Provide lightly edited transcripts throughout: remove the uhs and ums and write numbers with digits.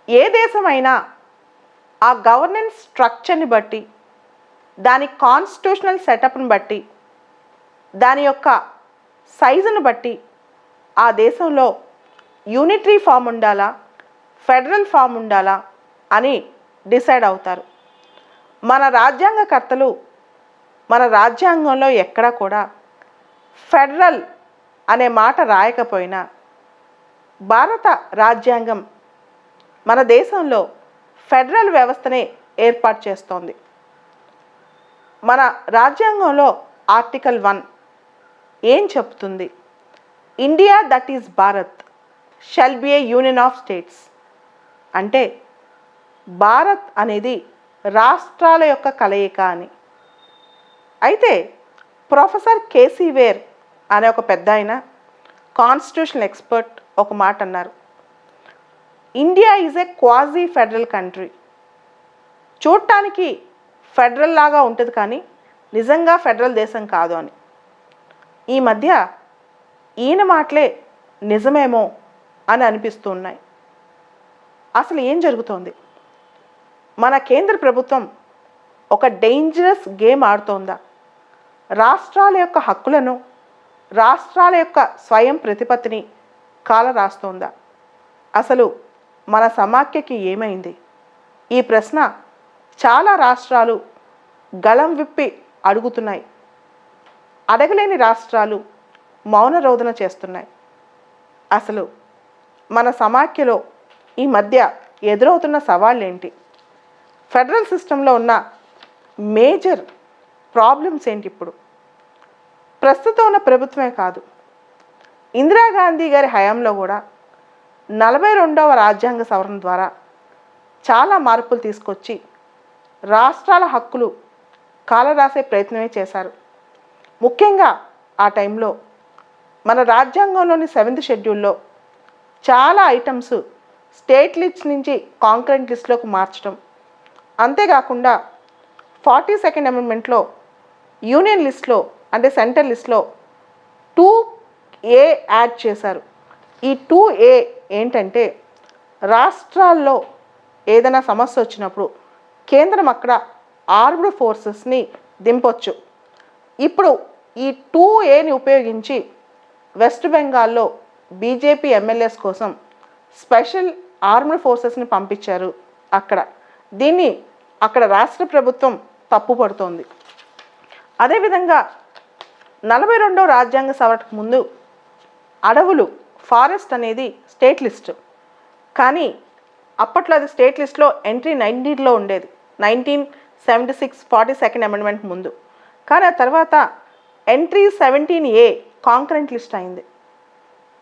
ఏ దేశమైనా ఆ గవర్నెన్స్ స్ట్రక్చర్ని బట్టి, దాని కాన్స్టిట్యూషనల్ సెటప్ని బట్టి, దాని యొక్క సైజును బట్టి ఆ దేశంలో యూనిటరీ ఫామ్ ఉండాలా, ఫెడరల్ ఫామ్ ఉండాలా అని డిసైడ్ అవుతారు. మన రాజ్యాంగకర్తలు మన రాజ్యాంగంలో ఎక్కడా కూడా ఫెడరల్ అనే మాట రాయకపోయినా భారత రాజ్యాంగం మన దేశంలో ఫెడరల్ వ్యవస్థనే ఏర్పాటు చేస్తోంది. మన రాజ్యాంగంలో ఆర్టికల్ 1 ఏం చెప్తుంది? India that is Bharat shall be A union of states. అంటే భారత్ అనేది రాష్ట్రాల యొక్క కలయిక అని. అయితే ప్రొఫెసర్ కేసీ వేర్ అనే ఒక పెద్ద ఆయన కాన్స్టిట్యూషనల్ ఎక్స్పర్ట్ ఒక మాట అన్నారు, India is a quasi federal country. చూడటానికి ఫెడరల్ లాగా ఉంటుంది కానీ నిజంగా ఫెడరల్ దేశం కాదు అని. ఈ మధ్య ఈయన మాటలే నిజమేమో అని అనిపిస్తూ ఉన్నాయి. అసలు ఏం జరుగుతోంది? మన కేంద్ర ప్రభుత్వం ఒక డేంజరస్ గేమ్ ఆడుతోందా? రాష్ట్రాల యొక్క హక్కులను, రాష్ట్రాల యొక్క స్వయం ప్రతిపత్తిని కాల రాస్తోందా? అసలు మన సమాఖ్యకి ఏమైంది? ఈ ప్రశ్న చాలా రాష్ట్రాలు గళం విప్పి అడుగుతున్నాయి. అడగలేని రాష్ట్రాలు మౌన రోదన చేస్తున్నాయి. అసలు మన సమాఖ్యలో ఈ మధ్య ఎదురవుతున్న సవాళ్ళు ఏంటి? ఫెడరల్ సిస్టంలో ఉన్న మేజర్ ప్రాబ్లమ్స్ ఏంటి? ఇప్పుడు ప్రస్తుతం ఉన్న ప్రభుత్వమే కాదు, ఇందిరాగాంధీ గారి హయాంలో కూడా 42వ రాజ్యాంగ సవరణ ద్వారా చాలా మార్పులు తీసుకొచ్చి రాష్ట్రాల హక్కులు కాలరాసే ప్రయత్నమే చేశారు. ముఖ్యంగా ఆ టైంలో మన రాజ్యాంగంలోని 7th షెడ్యూల్లో చాలా ఐటమ్స్ స్టేట్ లిస్ట్ నుంచి కాంకరెంట్ లిస్ట్లోకి మార్చడం, అంతేకాకుండా 42nd అమెండ్మెంట్లో యూనియన్ లిస్ట్లో అంటే సెంట్రల్ లిస్ట్లో 2A యాడ్ చేశారు. ఈ 2A ఏంటంటే రాష్ట్రాల్లో ఏదైనా సమస్య వచ్చినప్పుడు కేంద్రం అక్కడ ఆర్మ్డ్ ఫోర్సెస్ని దింపొచ్చు. ఇప్పుడు ఈ 2Aని ఉపయోగించి వెస్ట్ బెంగాల్లో బీజేపీ ఎమ్మెల్యేస్ కోసం స్పెషల్ ఆర్మ్డ్ ఫోర్సెస్ని పంపించారు అక్కడ. దీన్ని అక్కడ రాష్ట్ర ప్రభుత్వం తప్పుపడుతోంది. అదేవిధంగా 42వ రాజ్యాంగ సవరణకు ముందు అడవులు, ఫారెస్ట్ అనేది స్టేట్ లిస్ట్, కానీ అప్పట్లో అది స్టేట్ లిస్ట్లో ఎంట్రీ 19లో ఉండేది, 1976 42nd అమెండ్మెంట్ ముందు. కానీ ఆ తర్వాత ఎంట్రీ 17A కాంకరెంట్ లిస్ట్ అయింది.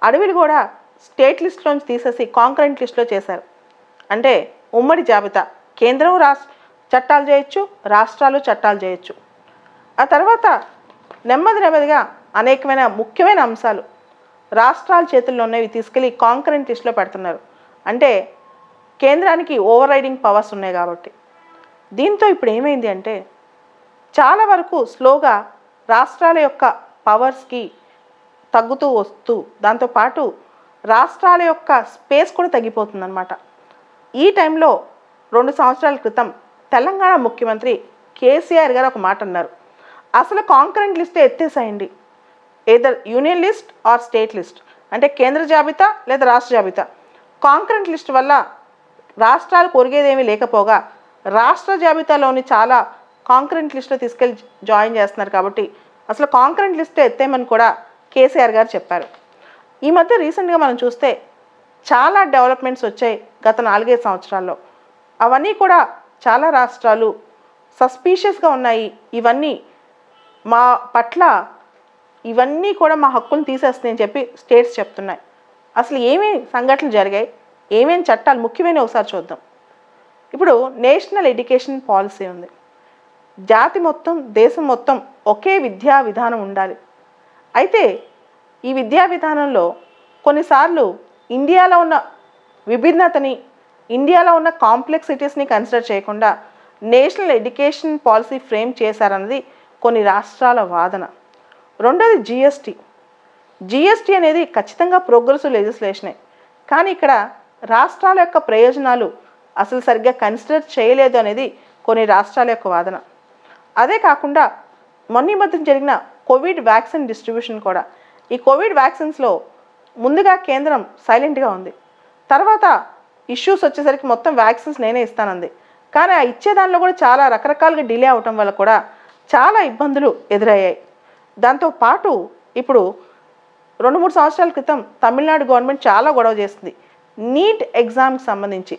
అడవిలు కూడా స్టేట్ లిస్ట్లోంచి తీసేసి కాంకరెంట్ లిస్ట్లో చేశారు. అంటే ఉమ్మడి జాబితా, కేంద్రం చట్టాలు చేయొచ్చు, రాష్ట్రాలు చట్టాలు చేయొచ్చు. ఆ తర్వాత నెమ్మదిగా అనేకమైన ముఖ్యమైన అంశాలు రాష్ట్రాల చేతుల్లో ఉన్నవి తీసుకెళ్ళి కాంకరెంట్ లిస్ట్లో పెడుతున్నారు. అంటే కేంద్రానికి ఓవర్ రైడింగ్ పవర్స్ ఉన్నాయి కాబట్టి. దీంతో ఇప్పుడు ఏమైంది అంటే చాలా వరకు స్లోగా రాష్ట్రాల యొక్క పవర్స్కి తగ్గుతూ వస్తూ, దాంతోపాటు రాష్ట్రాల యొక్క స్పేస్ కూడా తగ్గిపోతుందన్నమాట. ఈ టైంలో 2 సంవత్సరాల క్రితం తెలంగాణ ముఖ్యమంత్రి కేసీఆర్ గారు ఒక మాట అన్నారు, అసలు కాంకరెంట్ లిస్ట్ ఎత్తేసేయండి, either union list or state list, అంటే కేంద్ర జాబితా లేదా రాష్ట్ర జాబితా. కాంకరెంట్ లిస్ట్ వల్ల రాష్ట్రాలు కొరిగేదేమీ లేకపోగా రాష్ట్ర జాబితాలోని చాలా కాంకరెంట్ లిస్ట్లో తీసుకెళ్ళి జాయిన్ చేస్తున్నారు. కాబట్టి అసలు కాంకరెంట్ లిస్ట్ ఎత్తేమని కూడా కేసీఆర్ గారు చెప్పారు. ఈ మధ్య రీసెంట్గా మనం చూస్తే చాలా డెవలప్మెంట్స్ వచ్చాయి గత 4-5 సంవత్సరాల్లో. అవన్నీ కూడా చాలా రాష్ట్రాలు సస్పీషియస్గా ఉన్నాయి, ఇవన్నీ మా పట్ల, ఇవన్నీ కూడా మా హక్కులను తీసేస్తున్నాయని చెప్పి స్టేట్స్ చెప్తున్నాయి. అసలు ఏమేమి సంఘటనలు జరిగాయి, ఏమేమి చట్టాలు ముఖ్యమైన ఒకసారి చూద్దాం. ఇప్పుడు నేషనల్ ఎడ్యుకేషన్ పాలసీ ఉంది. జాతి మొత్తం, దేశం మొత్తం ఒకే విద్యా విధానం ఉండాలి. అయితే ఈ విద్యా విధానంలో కొన్నిసార్లు ఇండియాలో ఉన్న విభిన్నతని, ఇండియాలో ఉన్న కాంప్లెక్సిటీస్ని కన్సిడర్ చేయకుండా నేషనల్ ఎడ్యుకేషన్ పాలసీ ఫ్రేమ్ చేశారన్నది కొన్ని రాష్ట్రాల వాదన. రెండోది జిఎస్టీ అనేది ఖచ్చితంగా ప్రోగ్రెసివ్ లెజిస్లేషనే, కానీ ఇక్కడ రాష్ట్రాల యొక్క ప్రయోజనాలు అసలు సరిగ్గా కన్సిడర్ చేయలేదు అనేది కొన్ని రాష్ట్రాల యొక్క వాదన. అదే కాకుండా మొన్న ఈ మధ్య జరిగిన కోవిడ్ వ్యాక్సిన్ డిస్ట్రిబ్యూషన్ కూడా, ఈ కోవిడ్ వ్యాక్సిన్స్లో ముందుగా కేంద్రం సైలెంట్గా ఉంది, తర్వాత ఇష్యూస్ వచ్చేసరికి మొత్తం వ్యాక్సిన్స్ నేనే ఇస్తానంది. కానీ ఆ ఇచ్చే దానిలో కూడా చాలా రకరకాలుగా డిలే అవటం వల్ల కూడా చాలా ఇబ్బందులు ఎదురయ్యాయి. దాంతోపాటు ఇప్పుడు 2-3 సంవత్సరాల క్రితం తమిళనాడు గవర్నమెంట్ చాలా గొడవ చేస్తుంది నీట్ ఎగ్జామ్కి సంబంధించి.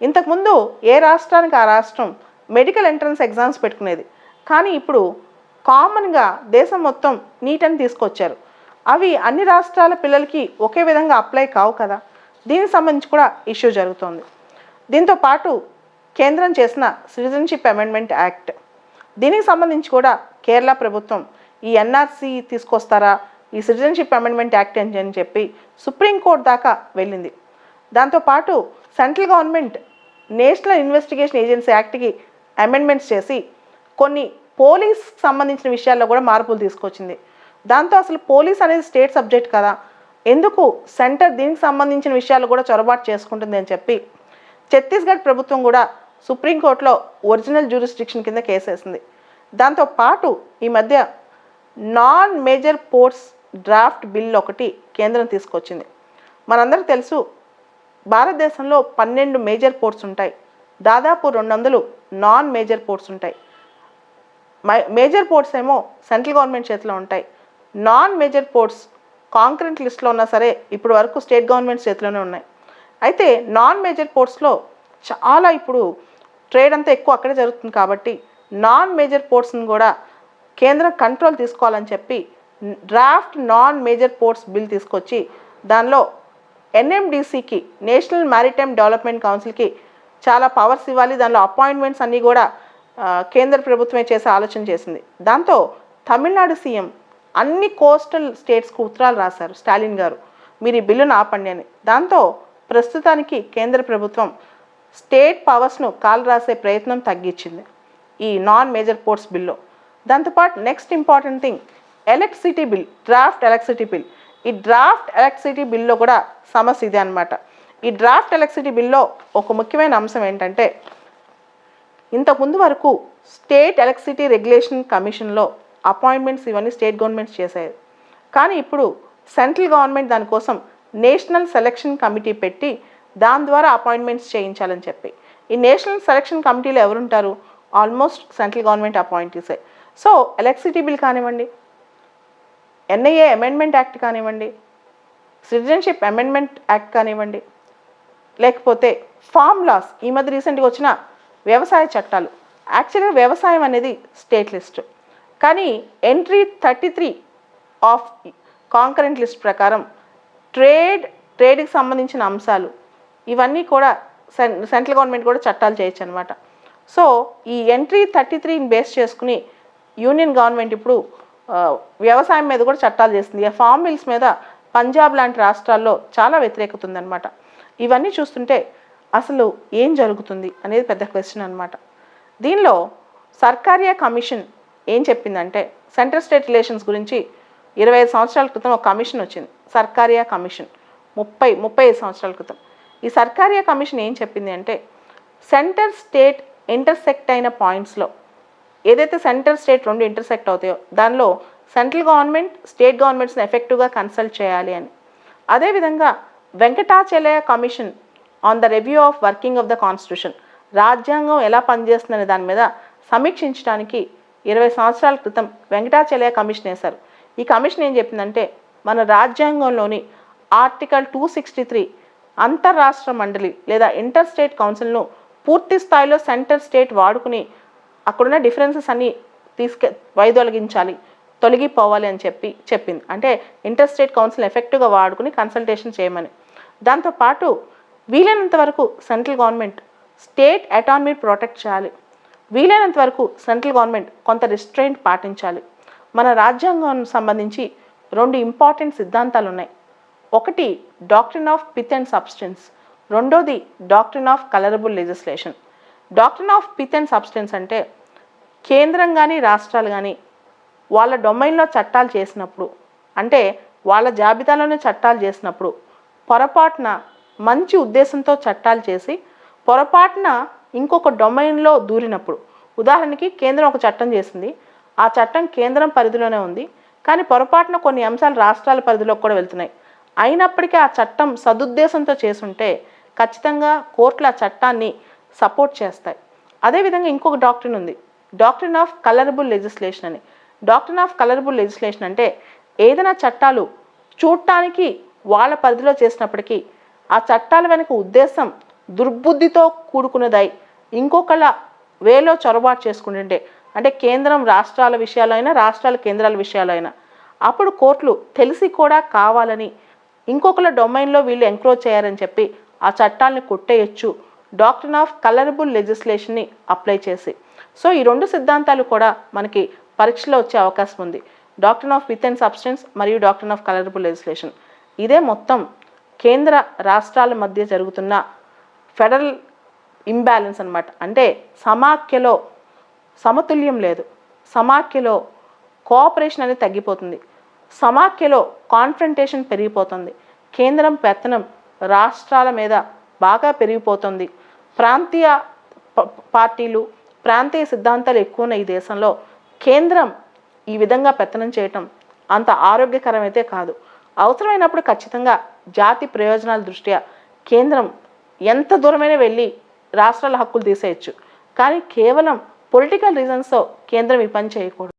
ఇంతకుముందు ఏ రాష్ట్రానికి ఆ రాష్ట్రం మెడికల్ ఎంట్రన్స్ ఎగ్జామ్స్ పెట్టుకునేది, కానీ ఇప్పుడు కామన్గా దేశం మొత్తం నీట్ అని తీసుకొచ్చారు. అవి అన్ని రాష్ట్రాల పిల్లలకి ఒకే విధంగా అప్లై కావు కదా, దీనికి సంబంధించి కూడా ఇష్యూ జరుగుతోంది. దీంతోపాటు కేంద్రం చేసిన సిటిజన్షిప్ అమెండ్మెంట్ యాక్ట్, దీనికి సంబంధించి కూడా కేరళ ప్రభుత్వం ఈ ఎన్ఆర్సీ తీసుకొస్తారా, ఈ సిటిజన్షిప్ అమెండ్మెంట్ యాక్ట్ అని చెప్పి సుప్రీంకోర్టు దాకా వెళ్ళింది. దాంతోపాటు central government national investigation agency యాక్ట్కి అమెండ్మెంట్స్ చేసి కొన్ని పోలీస్ సంబంధించిన విషయాల్లో కూడా మార్పులు తీసుకొచ్చింది. దాంతో అసలు పోలీస్ అనేది స్టేట్ సబ్జెక్ట్ కదా, ఎందుకు సెంటర్ దీనికి సంబంధించిన విషయాలు కూడా చొరబాటు చేసుకుంటుంది అని చెప్పి ఛత్తీస్గఢ్ ప్రభుత్వం కూడా సుప్రీంకోర్టులో ఒరిజినల్ జ్యూరిస్డిక్షన్ కింద కేసు వేసింది. దాంతోపాటు ఈ మధ్య non major ports draft bill ఒకటి కేంద్రం తీసుకొచ్చింది. మనందరికీ తెలుసు భారతదేశంలో 12 మేజర్ పోర్ట్స్ ఉంటాయి, దాదాపు 200 నాన్ మేజర్ పోర్ట్స్ ఉంటాయి. మేజర్ పోర్ట్స్ ఏమో సెంట్రల్ గవర్నమెంట్ చేతిలో ఉంటాయి, నాన్ మేజర్ పోర్ట్స్ కాంకరెంట్ లిస్ట్లో ఉన్నా సరే ఇప్పుడు వరకు స్టేట్ గవర్నమెంట్ చేతిలోనే ఉన్నాయి. అయితే నాన్ మేజర్ పోర్ట్స్లో చాలా ఇప్పుడు ట్రేడ్ అంతా ఎక్కువ అక్కడే జరుగుతుంది కాబట్టి నాన్ మేజర్ పోర్ట్స్ని కూడా కేంద్రం కంట్రోల్ తీసుకోవాలని చెప్పి draft non major ports bill తీసుకొచ్చి దానిలో ఎన్ఎండిసికి నేషనల్ మ్యారిటైమ్ డెవలప్మెంట్ కౌన్సిల్కి చాలా పవర్స్ ఇవ్వాలి, దానిలో అపాయింట్మెంట్స్ అన్నీ కూడా కేంద్ర ప్రభుత్వమే చేసే ఆలోచన చేసింది. దాంతో తమిళనాడు సీఎం అన్ని కోస్టల్ స్టేట్స్కు ఉత్తరాలు రాశారు స్టాలిన్ గారు, మీరు ఈ బిల్లును ఆపండి అని. దాంతో ప్రస్తుతానికి కేంద్ర ప్రభుత్వం స్టేట్ పవర్స్ను కాలు రాసే ప్రయత్నం తగ్గించింది ఈ నాన్ మేజర్ పోర్ట్స్ బిల్లో. దాంతోపాటు next important thing electricity bill, draft electricity bill. ఈ డ్రాఫ్ట్ ఎలక్ట్రిసిటీ బిల్లో కూడా సమస్య ఇదే అనమాట. ఈ డ్రాఫ్ట్ ఎలక్ట్రిసిటీ బిల్లో ఒక ముఖ్యమైన అంశం ఏంటంటే, ఇంతకుముందు వరకు స్టేట్ ఎలక్ట్రిసిటీ రెగ్యులేషన్ కమిషన్లో అపాయింట్మెంట్స్ ఇవన్నీ స్టేట్ గవర్నమెంట్స్ చేసేది, కానీ ఇప్పుడు సెంట్రల్ గవర్నమెంట్ దానికోసం నేషనల్ సెలక్షన్ కమిటీ పెట్టి దాని ద్వారా అపాయింట్మెంట్స్ చేయించాలని చెప్పి. ఈ నేషనల్ సెలక్షన్ కమిటీలో ఎవరుంటారు, ఆల్మోస్ట్ సెంట్రల్ గవర్నమెంట్ అపాయింటీసే. సో ఎలక్ట్రిసిటీ బిల్ కానివ్వండి, ఎన్ఐఏ అమెండ్మెంట్ యాక్ట్ కానివ్వండి, సిటిజన్షిప్ అమెండ్మెంట్ యాక్ట్ కానివ్వండి, లేకపోతే ఫార్మ్ లాస్, ఈ మధ్య రీసెంట్గా వచ్చిన వ్యవసాయ చట్టాలు. యాక్చువల్గా వ్యవసాయం అనేది స్టేట్ లిస్ట్, కానీ ఎంట్రీ 33 ఆఫ్ కాంకరెంట్ లిస్ట్ ప్రకారం ట్రేడ్కి సంబంధించిన అంశాలు ఇవన్నీ కూడా సెంట్రల్ గవర్నమెంట్ కూడా చట్టాలు చేయొచ్చు అనమాట. సో ఈ ఎంట్రీ 33ని బేస్ చేసుకుని యూనియన్ గవర్నమెంట్ ఇప్పుడు వ్యవసాయం మీద కూడా చట్టాలు చేస్తుంది. ఈ ఫార్మ్ బిల్స్ మీద పంజాబ్ లాంటి రాష్ట్రాల్లో చాలా వ్యతిరేకత ఉందన్నమాట. ఇవన్నీ చూస్తుంటే అసలు ఏం జరుగుతుంది అనేది పెద్ద క్వశ్చన్ అనమాట. దీనిలో సర్కారియా కమిషన్ ఏం చెప్పిందంటే, సెంట్రల్ స్టేట్ రిలేషన్స్ గురించి 25 సంవత్సరాల క్రితం ఒక కమిషన్ వచ్చింది, సర్కారియా కమిషన్. 35 సంవత్సరాల క్రితం ఈ సర్కారియా కమిషన్ ఏం చెప్పింది అంటే, సెంటర్ స్టేట్ ఇంటర్సెక్ట్ అయిన పాయింట్స్లో ఏదైతే సెంటర్ స్టేట్ 2 ఇంటర్సెక్ట్ అవుతాయో దానిలో సెంట్రల్ గవర్నమెంట్ స్టేట్ గవర్నమెంట్స్ని ఎఫెక్టివ్గా కన్సల్ట్ చేయాలి అని. అదేవిధంగా Venkatachaliah commission on the review of working of the constitution, రాజ్యాంగం ఎలా పనిచేస్తుందనే దాని మీద సమీక్షించడానికి 20 సంవత్సరాల క్రితం వెంకటాచలయ కమిషన్ వేశారు. ఈ కమిషన్ ఏం చెప్పిందంటే, మన రాజ్యాంగంలోని ఆర్టికల్ 263 అంతర్రాష్ట్ర మండలి లేదా ఇంటర్ స్టేట్ కౌన్సిల్ను పూర్తి స్థాయిలో సెంటర్ స్టేట్ వాడుకుని అక్కడున్న డిఫరెన్సెస్ అన్నీ తొలగిపోవాలి అని చెప్పింది. అంటే ఇంటర్ స్టేట్ కౌన్సిల్ ఎఫెక్టివ్గా వాడుకుని కన్సల్టేషన్ చేయమని. దాంతోపాటు వీలైనంత వరకు central government state autonomy protect చేయాలి, వీలైనంత వరకు సెంట్రల్ గవర్నమెంట్ కొంత రిస్ట్రెయింట్ పాటించాలి. మన రాజ్యాంగానికి సంబంధించి 2 ఇంపార్టెంట్ సిద్ధాంతాలు ఉన్నాయి. ఒకటి doctrine of pith and substance, రెండోది doctrine of colourable legislation. Doctrine of pith and substance అంటే, కేంద్రం కానీ రాష్ట్రాలు కానీ వాళ్ళ డొమైన్లో చట్టాలు చేసినప్పుడు, అంటే వాళ్ళ జాబితాలోనే చట్టాలు చేసినప్పుడు పొరపాటున మంచి ఉద్దేశంతో చట్టాలు చేసి పొరపాటున ఇంకొక డొమైన్లో దూరినప్పుడు, ఉదాహరణకి కేంద్రం ఒక చట్టం చేసింది, ఆ చట్టం కేంద్రం పరిధిలోనే ఉంది, కానీ పొరపాటున కొన్ని అంశాలు రాష్ట్రాల పరిధిలోకి కూడా వెళ్తున్నాయి. అయినప్పటికీ ఆ చట్టం సదుద్దేశంతో చేసుంటే ఖచ్చితంగా కోర్టులు ఆ చట్టాన్ని సపోర్ట్ చేస్తాయి. అదేవిధంగా ఇంకొక డాక్ట్రిన్ ఉంది, డాక్ట్రిన్ ఆఫ్ కలరబుల్ లెజిస్లేషన్ అని. డాక్ట్రిన్ ఆఫ్ కలరబుల్ లెజిస్లేషన్ అంటే ఏదైనా చట్టాలు చూడటానికి వాళ్ళ పరిధిలో చేసినప్పటికీ ఆ చట్టాల వెనుక ఉద్దేశం దుర్బుద్ధితో కూడుకున్నదై ఇంకొకళ్ళ వేలో చొరబాటు చేసుకుంటుంటే, అంటే కేంద్రం రాష్ట్రాల విషయాలు అయినా రాష్ట్రాల కేంద్రాల విషయాలు అయినా, అప్పుడు కోర్టులు తెలిసి కూడా కావాలని ఇంకొకళ్ళ డొమైన్లో వీళ్ళు ఎంక్రోచ్ చేయారని చెప్పి ఆ చట్టాలని కొట్టేయచ్చు డాక్ట్రిన్ ఆఫ్ కలరబుల్ లెజిస్లేషన్ని అప్లై చేసి. సో ఈ రెండు సిద్ధాంతాలు కూడా మనకి పరీక్షలో వచ్చే అవకాశం ఉంది, doctrine of with and substance మరియు డాక్ట్రిన్ ఆఫ్ కలరబుల్ లెజిస్లేషన్. ఇదే మొత్తం కేంద్ర రాష్ట్రాల మధ్య జరుగుతున్న ఫెడరల్ ఇంబ్యాలెన్స్ అన్నమాట. అంటే సమాఖ్యలో సమతుల్యం లేదు, సమాఖ్యలో కోఆపరేషన్ అనేది తగ్గిపోతుంది, సమాఖ్యలో కాన్ఫ్రంటేషన్ పెరిగిపోతుంది, కేంద్రం పెత్తనం రాష్ట్రాల మీద బాగా పెరిగిపోతుంది, ప్రాంతీయ పార్టీలు ప్రాంతీయ సిద్ధాంతాలు ఎక్కువ ఉన్న ఈ దేశంలో కేంద్రం ఈ విధంగా పెత్తనం చేయటం అంత ఆరోగ్యకరమైతే కాదు. అవసరమైనప్పుడు ఖచ్చితంగా జాతి ప్రయోజనాల దృష్ట్యా కేంద్రం ఎంత దూరమైనా వెళ్ళి రాష్ట్రాల హక్కులు తీసేయచ్చు, కానీ కేవలం పొలిటికల్ రీజన్స్తో కేంద్రం ఈ పని చేయకూడదు.